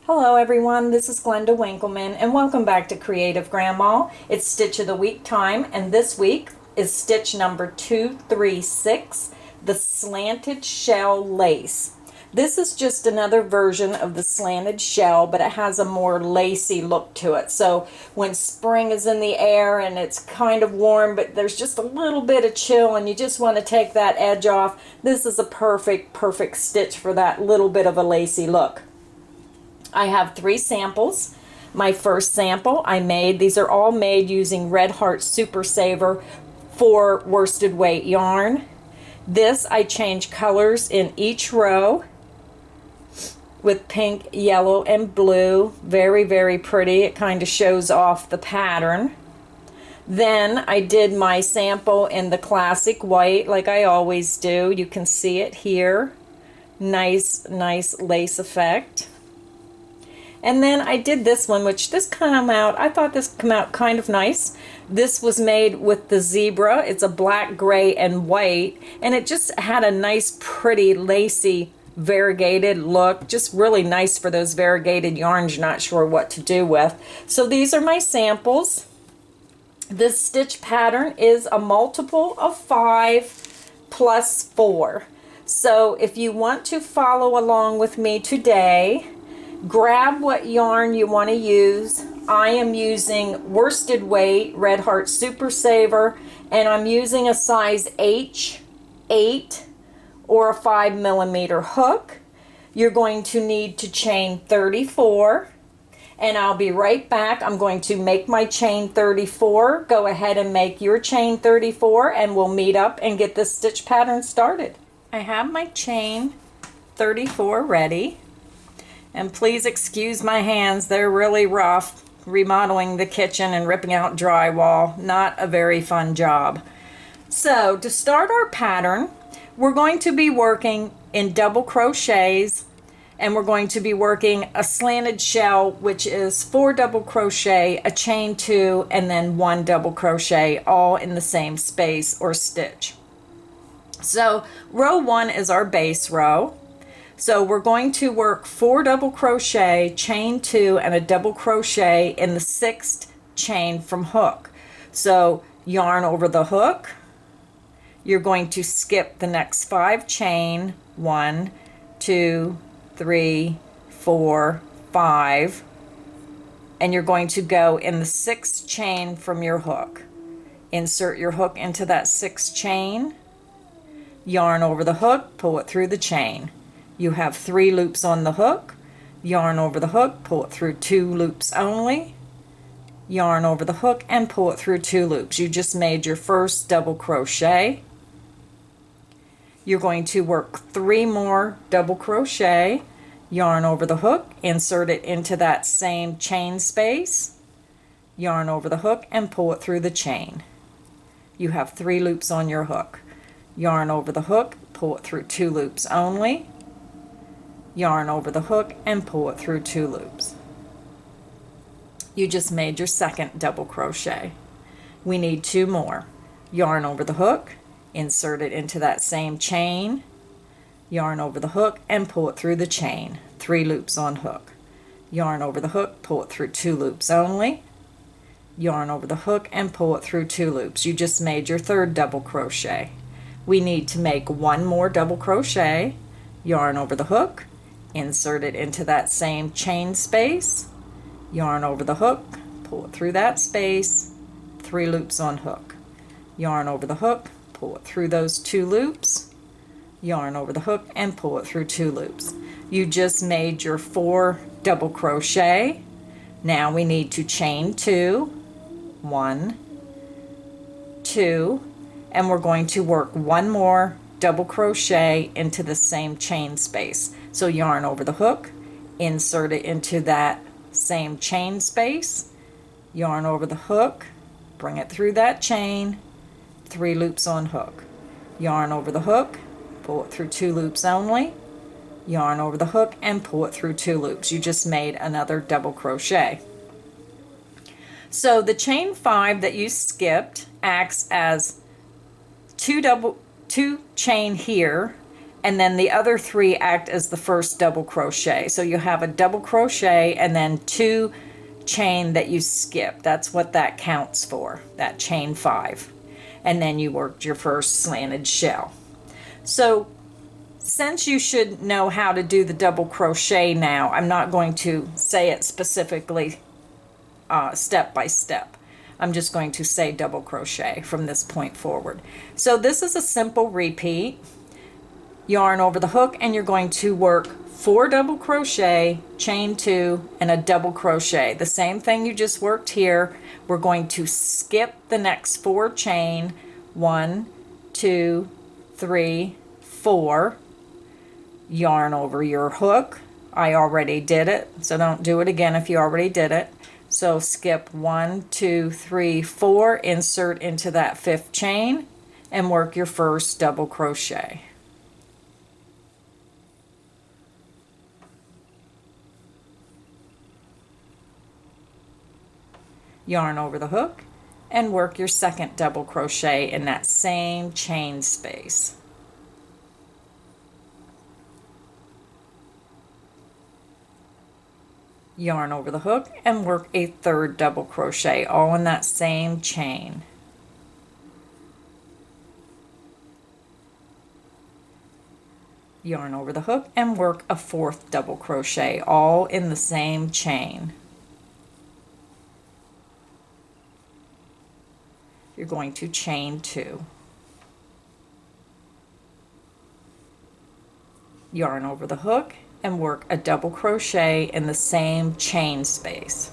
Hello everyone, this is Glenda Winkleman and welcome back to Creative Grandma. It's Stitch of the Week time and this week is stitch number 236, the Slanted Shell Lace. This is just another version of the slanted shell, but it has a more lacy look to it. So when spring is in the air and it's kind of warm, but there's just a little bit of chill and you just want to take that edge off, this is a perfect stitch for that little bit of a lacy look. I have 3 samples. My first sample I made, these are all made using Red Heart Super Saver for worsted weight yarn. This I change colors in each row with pink, yellow, and blue. Very pretty. It kind of shows off the pattern. Then I did my sample in the classic white like I always do. You can see it here. Nice lace effect. And then I did this one, which I thought this came out kind of nice. This was made with the zebra. It's a black, gray, and white, and it just had a nice, pretty, lacy, variegated look. Just really nice for those variegated yarns you're not sure what to do with. So these are my samples. This stitch pattern is a multiple of 5 plus 4. So if you want to follow along with me today, grab what yarn you want to use. I am using worsted weight Red Heart Super Saver, and I'm using a size H8 or a 5mm hook. You're going to need to chain 34, and I'll be right back. I'm going to make my chain 34. Go ahead and make your chain 34 and we'll meet up and get this stitch pattern started. I have my chain 34 ready. And please excuse my hands, they're really rough. Remodeling the kitchen and ripping out drywall, not a very fun job. So to start our pattern, we're going to be working in double crochets, and we're going to be working a slanted shell, which is 4 double crochet, a chain 2, and then 1 double crochet, all in the same space or stitch. So row 1 is our base row. So we're going to work 4 double crochet, chain 2, and a double crochet in the 6th chain from hook. So yarn over the hook. You're going to skip the next 5 chain, 1, 2, 3, 4, 5, and you're going to go in the 6th chain from your hook. Insert your hook into that 6th chain, yarn over the hook, pull it through the chain. You have 3 loops on the hook, yarn over the hook, pull it through 2 loops only, yarn over the hook, and pull it through 2 loops. You just made your first double crochet. You're going to work 3 more double crochet, yarn over the hook, insert it into that same chain space, yarn over the hook, and pull it through the chain. You have 3 loops on your hook. Yarn over the hook, pull it through 2 loops only, yarn over the hook, and pull it through 2 loops. You just made your second double crochet. We need 2 more. Yarn over the hook, insert it into that same chain, yarn over the hook, and pull it through the chain. 3 loops on hook. Yarn over the hook, pull it through 2 loops only, yarn over the hook, and pull it through 2 loops. You just made your third double crochet. We need to make 1 more double crochet, yarn over the hook, insert it into that same chain space, yarn over the hook, pull it through that space, 3 loops on hook, yarn over the hook, pull it through those 2 loops, yarn over the hook, and pull it through 2 loops. You just made your 4 double crochet. Now we need to chain 2, 1, 2, and we're going to work 1 more double crochet into the same chain space. So yarn over the hook, insert it into that same chain space, yarn over the hook, bring it through that chain, 3 loops on hook, yarn over the hook, pull it through 2 loops only, yarn over the hook, and pull it through 2 loops. You just made another double crochet. So the chain 5 that you skipped acts as 2 chain here and then the other 3 act as the first double crochet. So you have a double crochet and then 2 chain that you skip. That's what that counts for, that chain 5. And then you worked your first slanted shell. So since you should know how to do the double crochet now, I'm not going to say it specifically step by step. I'm just going to say double crochet from this point forward. So this is a simple repeat. Yarn over the hook, and you're going to work 4 double crochet, chain 2, and a double crochet. The same thing you just worked here. We're going to skip the next 4 chain, 1, 2, 3, 4. Yarn over your hook. I already did it, so don't do it again if you already did it. So skip 1, 2, 3, 4, insert into that 5th chain, and work your first double crochet. Yarn over the hook and work your second double crochet in that same chain space. Yarn over the hook and work a third double crochet, all in that same chain. Yarn over the hook and work a 4th double crochet, all in the same chain. You're going to chain 2. Yarn over the hook and work a double crochet in the same chain space.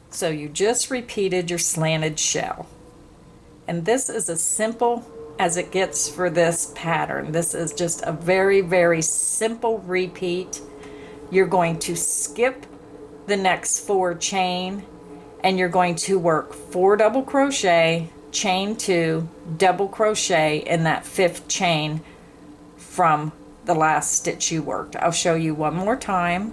So you just repeated your slanted shell. And this is as simple as it gets for this pattern. This is just a very, very simple repeat. You're going to skip the next 4 chain, and you're going to work 4 double crochet, chain 2, double crochet in that 5th chain from the last stitch you worked. I'll show you one more time.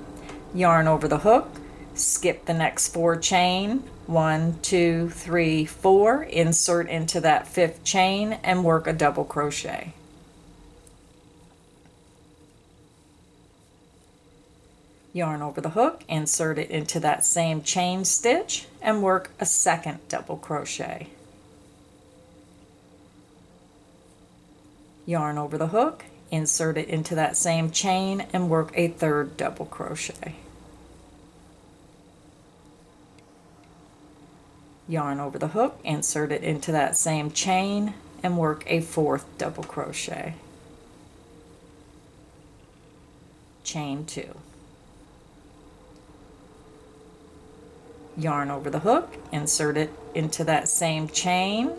Yarn over the hook, skip the next 4 chain, 1, 2, 3, 4, insert into that 5th chain and work a double crochet. Yarn over the hook, insert it into that same chain stitch and work a second double crochet. Yarn over the hook, insert it into that same chain and work a third double crochet. Yarn over the hook, insert it into that same chain and work a 4th double crochet. Chain 2. Yarn over the hook, insert it into that same chain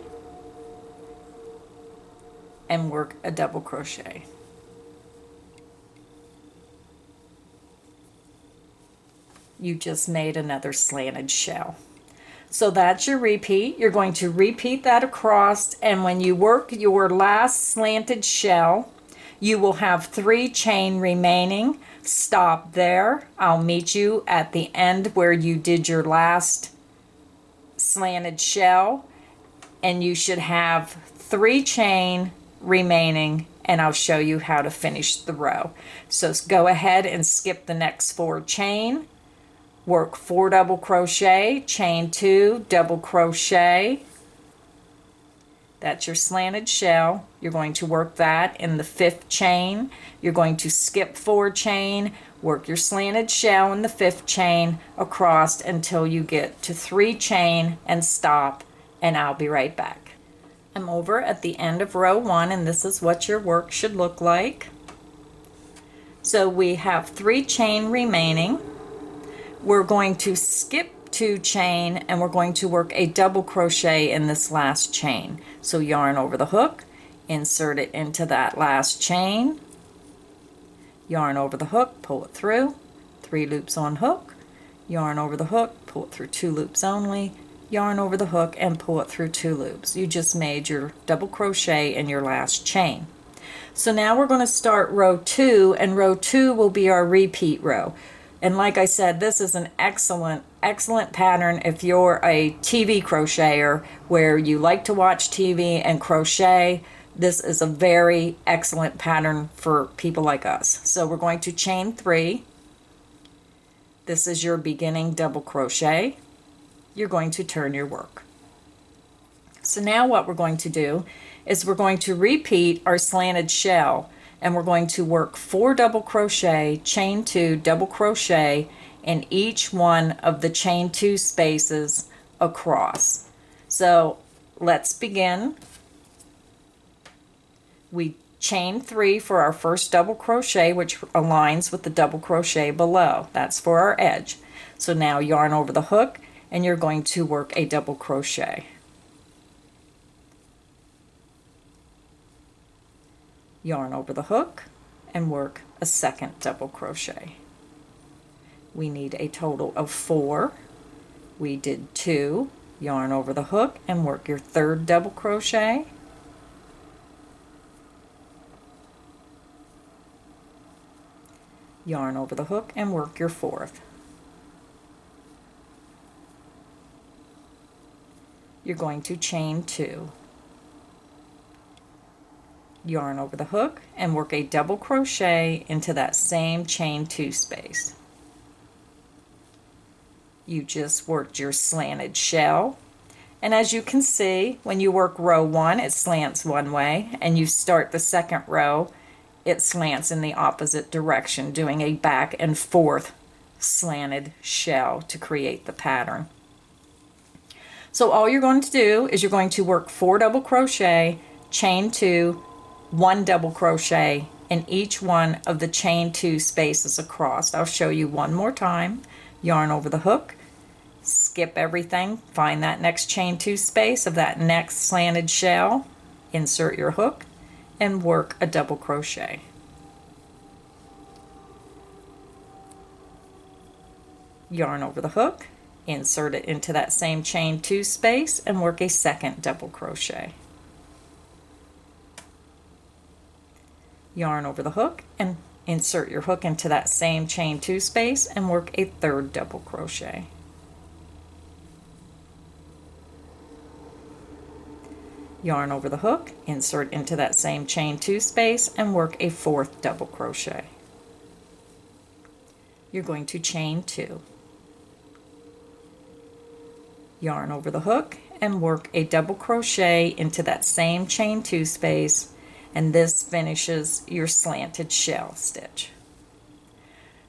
and work a double crochet. You just made another slanted shell. So that's your repeat. You're going to repeat that across, and when you work your last slanted shell, you will have 3 chain remaining. Stop there. I'll meet you at the end where you did your last slanted shell, and you should have 3 chain remaining, and I'll show you how to finish the row. So go ahead and skip the next 4 chain, work 4 double crochet, chain 2, double crochet. That's your slanted shell. You're going to work that in the 5th chain. You're going to skip 4 chain, work your slanted shell in the 5th chain across until you get to 3 chain and stop, and I'll be right back. I'm over at the end of row 1, and this is what your work should look like. So we have 3 chain remaining. We're going to skip 2 chain, and we're going to work a double crochet in this last chain. So yarn over the hook, insert it into that last chain, yarn over the hook, pull it through, 3 loops on hook, yarn over the hook, pull it through 2 loops only, yarn over the hook and pull it through 2 loops. You just made your double crochet in your last chain. So now we're going to start row 2, and row 2 will be our repeat row. And like I said, this is an excellent excellent pattern if you're a TV crocheter where you like to watch TV and crochet. This is a very excellent pattern for people like us. So we're going to chain 3. This is your beginning double crochet. You're going to turn your work. So now what we're going to do is we're going to repeat our slanted shell, and we're going to work 4 double crochet, chain 2, double crochet in each one of the chain 2 spaces across. So let's begin. We chain 3 for our first double crochet, which aligns with the double crochet below. That's for our edge. So now yarn over the hook, and you're going to work a double crochet. Yarn over the hook and work a second double crochet. We need a total of 4. We did 2. Yarn over the hook and work your third double crochet. Yarn over the hook and work your 4th. You're going to chain 2. Yarn over the hook and work a double crochet into that same chain 2 space. You just worked your slanted shell, and as you can see, when you work row 1 it slants one way, and you start the second row it slants in the opposite direction, doing a back and forth slanted shell to create the pattern. So all you're going to do is you're going to work 4 double crochet, chain 2, 1 double crochet in each one of the chain 2 spaces across. I'll show you one more time. Yarn over the hook, skip everything, find that next chain 2 space of that next slanted shell, insert your hook, and work a double crochet. Yarn over the hook, insert it into that same chain 2 space, and work a second double crochet. Yarn over the hook and insert your hook into that same chain 2 space and work a third double crochet. Yarn over the hook, insert into that same chain 2 space and work a 4th double crochet. You're going to chain 2. Yarn over the hook and work a double crochet into that same chain 2 space, and this finishes your slanted shell stitch.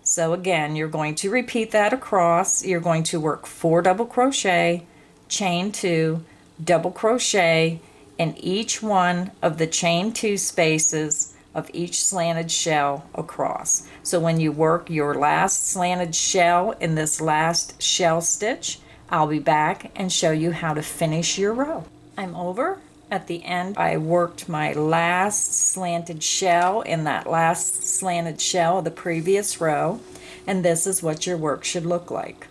So again, you're going to repeat that across. You're going to work 4 double crochet, chain 2, double crochet in each one of the chain 2 spaces of each slanted shell across. So when you work your last slanted shell in this last shell stitch, I'll be back and show you how to finish your row. I'm over. At the end, I worked my last slanted shell in that last slanted shell of the previous row, and this is what your work should look like.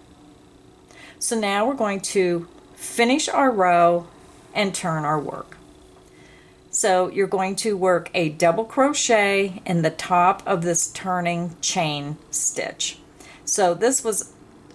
So now we're going to finish our row and turn our work. So you're going to work a double crochet in the top of this turning chain stitch. So this was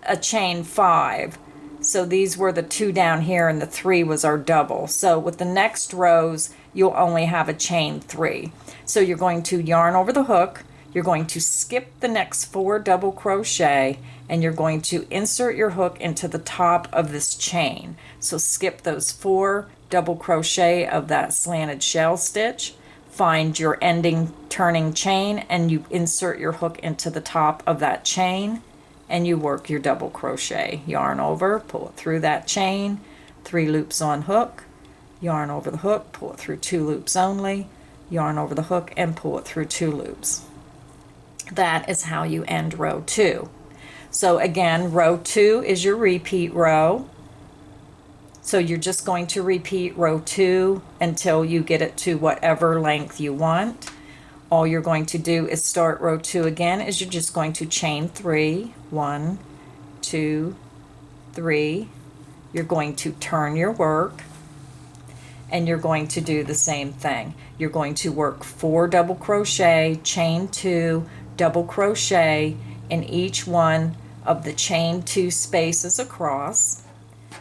a chain 5. So these were the 2 down here, and the 3 was our double. So with the next rows, you'll only have a chain 3. So you're going to yarn over the hook, you're going to skip the next 4 double crochet, and you're going to insert your hook into the top of this chain. So skip those 4 double crochet of that slanted shell stitch, find your ending turning chain, and you insert your hook into the top of that chain, and you work your double crochet. Yarn over, pull it through that chain, 3 loops on hook, yarn over the hook, pull it through 2 loops only, yarn over the hook and pull it through 2 loops. That is how you end row 2. So again, row 2 is your repeat row. So you're just going to repeat row 2 until you get it to whatever length you want. All you're going to do is start row 2 again, is you're just going to chain 3, 1, 2, 3. You're going to turn your work, and you're going to do the same thing. You're going to work 4 double crochet, chain 2, double crochet in each one of the chain 2 spaces across.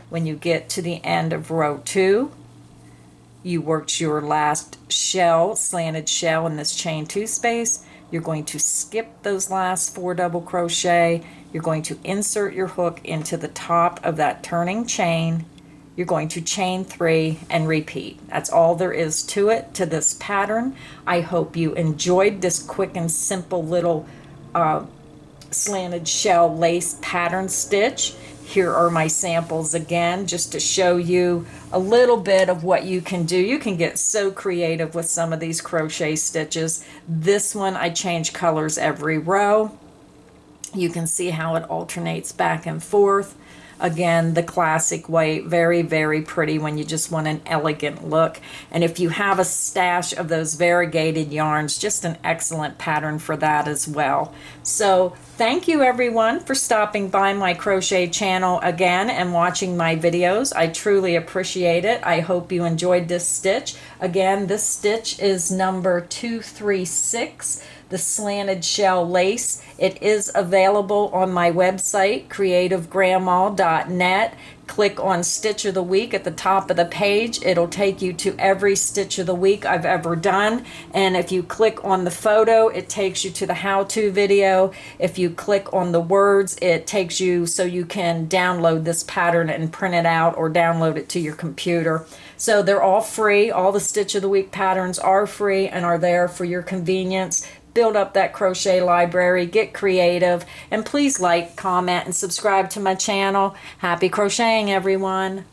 When you get to the end of row 2, you worked your last shell, slanted shell in this chain 2 space. You're going to skip those last 4 double crochet. You're going to insert your hook into the top of that turning chain. You're going to chain 3 and repeat. That's all there is to it, to this pattern. I hope you enjoyed this quick and simple little slanted shell lace pattern stitch. Here are my samples again, just to show you a little bit of what you can do. You can get so creative with some of these crochet stitches. This one, I change colors every row. You can see how it alternates back and forth. Again, the classic way, very, very pretty when you just want an elegant look. And if you have a stash of those variegated yarns, just an excellent pattern for that as well. So thank you everyone for stopping by my crochet channel again and watching my videos. I truly appreciate it. I hope you enjoyed this stitch. Again, this stitch is number 236. The slanted shell lace. It is available on my website, creativegrandma.net. Click on Stitch of the Week at the top of the page. It'll take you to every Stitch of the Week I've ever done. And if you click on the photo, it takes you to the how-to video. If you click on the words, it takes you so you can download this pattern and print it out or download it to your computer. So they're all free. All the Stitch of the Week patterns are free and are there for your convenience. Build up that crochet library, get creative, and please like, comment, and subscribe to my channel. Happy crocheting, everyone!